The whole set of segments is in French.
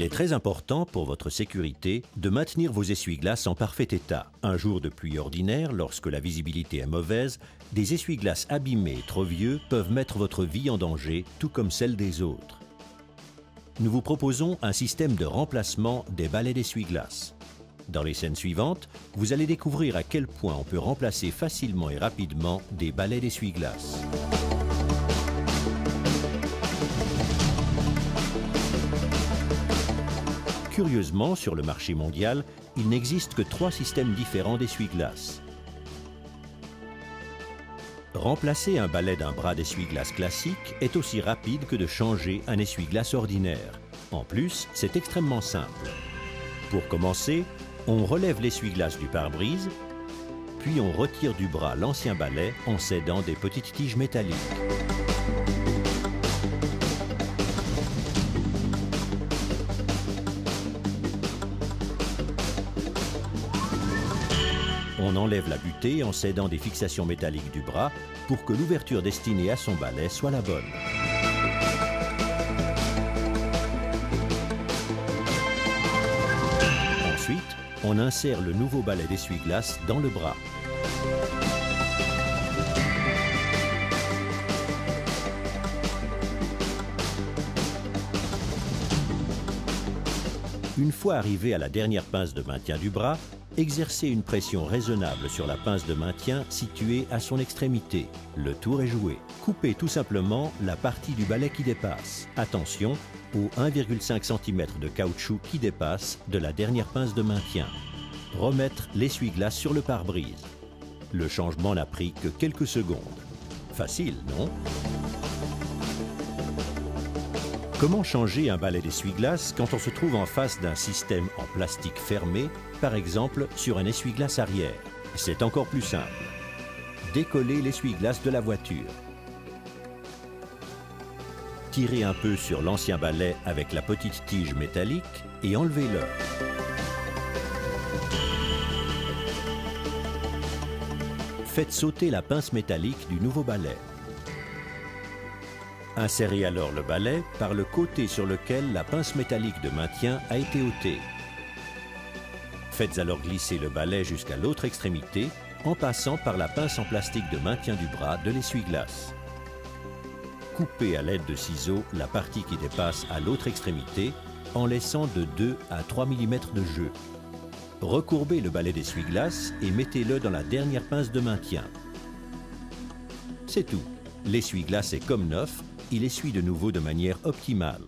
Il est très important pour votre sécurité de maintenir vos essuie-glaces en parfait état. Un jour de pluie ordinaire, lorsque la visibilité est mauvaise, des essuie-glaces abîmés et trop vieux peuvent mettre votre vie en danger, tout comme celle des autres. Nous vous proposons un système de remplacement des balais d'essuie-glaces. Dans les scènes suivantes, vous allez découvrir à quel point on peut remplacer facilement et rapidement des balais d'essuie-glaces. Curieusement, sur le marché mondial, il n'existe que 3 systèmes différents d'essuie-glaces. Remplacer un balai d'un bras d'essuie-glace classique est aussi rapide que de changer un essuie-glace ordinaire. En plus, c'est extrêmement simple. Pour commencer, on relève l'essuie-glace du pare-brise, puis on retire du bras l'ancien balai en s'aidant des petites tiges métalliques. On enlève la butée en s'aidant des fixations métalliques du bras pour que l'ouverture destinée à son balai soit la bonne. Ensuite, on insère le nouveau balai d'essuie-glace dans le bras. Une fois arrivé à la dernière pince de maintien du bras, exercez une pression raisonnable sur la pince de maintien située à son extrémité. Le tour est joué. Coupez tout simplement la partie du balai qui dépasse. Attention aux 1,5 cm de caoutchouc qui dépasse de la dernière pince de maintien. Remettre l'essuie-glace sur le pare-brise. Le changement n'a pris que quelques secondes. Facile, non ? Comment changer un balai d'essuie-glace quand on se trouve en face d'un système en plastique fermé, par exemple sur un essuie-glace arrière? C'est encore plus simple. Décollez l'essuie-glace de la voiture. Tirez un peu sur l'ancien balai avec la petite tige métallique et enlevez-le. Faites sauter la pince métallique du nouveau balai. Insérez alors le balai par le côté sur lequel la pince métallique de maintien a été ôtée. Faites alors glisser le balai jusqu'à l'autre extrémité en passant par la pince en plastique de maintien du bras de l'essuie-glace. Coupez à l'aide de ciseaux la partie qui dépasse à l'autre extrémité en laissant de 2 à 3 mm de jeu. Recourbez le balai d'essuie-glace et mettez-le dans la dernière pince de maintien. C'est tout. L'essuie-glace est comme neuf, il essuie de nouveau de manière optimale.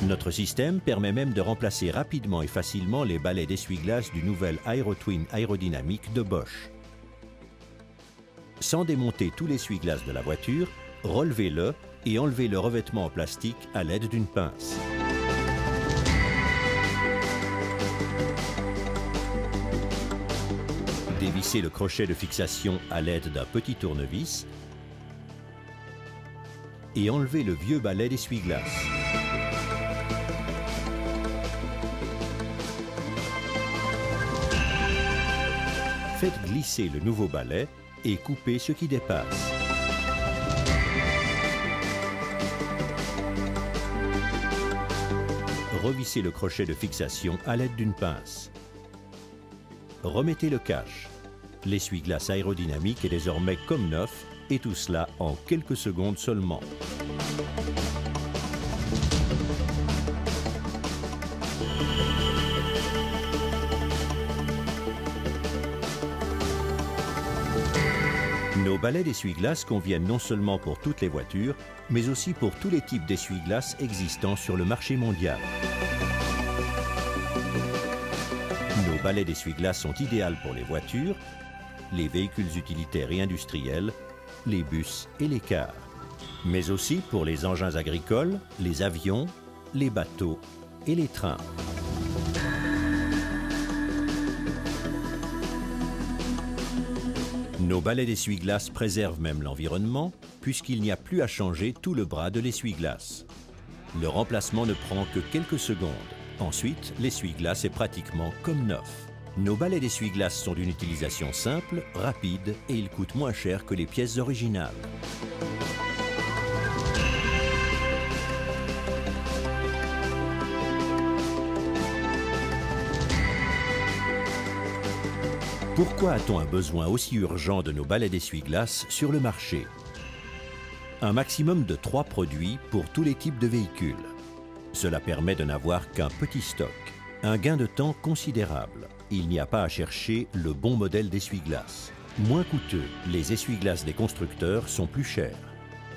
Notre système permet même de remplacer rapidement et facilement les balais d'essuie-glace du nouvel AeroTwin aérodynamique de Bosch. Sans démonter tout l'essuie-glace de la voiture, relevez-le et enlevez le revêtement en plastique à l'aide d'une pince. Dévissez le crochet de fixation à l'aide d'un petit tournevis et enlevez le vieux balai d'essuie-glace. Faites glisser le nouveau balai et coupez ce qui dépasse. Revissez le crochet de fixation à l'aide d'une pince. Remettez le cache. L'essuie-glace aérodynamique est désormais comme neuf et tout cela en quelques secondes seulement. Nos balais d'essuie-glace conviennent non seulement pour toutes les voitures, mais aussi pour tous les types d'essuie-glace existants sur le marché mondial. Nos balais d'essuie-glace sont idéaux pour les voitures, les véhicules utilitaires et industriels, les bus et les cars, mais aussi pour les engins agricoles, les avions, les bateaux et les trains. Nos balais d'essuie-glace préservent même l'environnement, puisqu'il n'y a plus à changer tout le bras de l'essuie-glace. Le remplacement ne prend que quelques secondes. Ensuite, l'essuie-glace est pratiquement comme neuf. Nos balais d'essuie-glace sont d'une utilisation simple, rapide et ils coûtent moins cher que les pièces originales. Pourquoi a-t-on un besoin aussi urgent de nos balais d'essuie-glace sur le marché? Un maximum de 3 produits pour tous les types de véhicules. Cela permet de n'avoir qu'un petit stock. Un gain de temps considérable. Il n'y a pas à chercher le bon modèle d'essuie-glace. Moins coûteux, les essuie-glaces des constructeurs sont plus chers.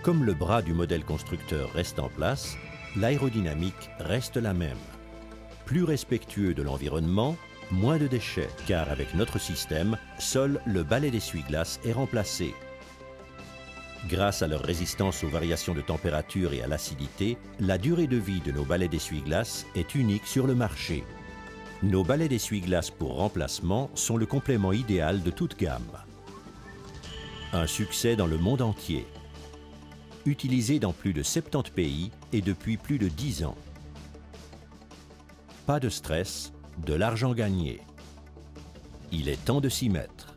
Comme le bras du modèle constructeur reste en place, l'aérodynamique reste la même. Plus respectueux de l'environnement, moins de déchets, car avec notre système, seul le balai d'essuie-glace est remplacé. Grâce à leur résistance aux variations de température et à l'acidité, la durée de vie de nos balais d'essuie-glace est unique sur le marché. Nos balais d'essuie-glace pour remplacement sont le complément idéal de toute gamme. Un succès dans le monde entier. Utilisé dans plus de 70 pays et depuis plus de 10 ans. Pas de stress, de l'argent gagné. Il est temps de s'y mettre.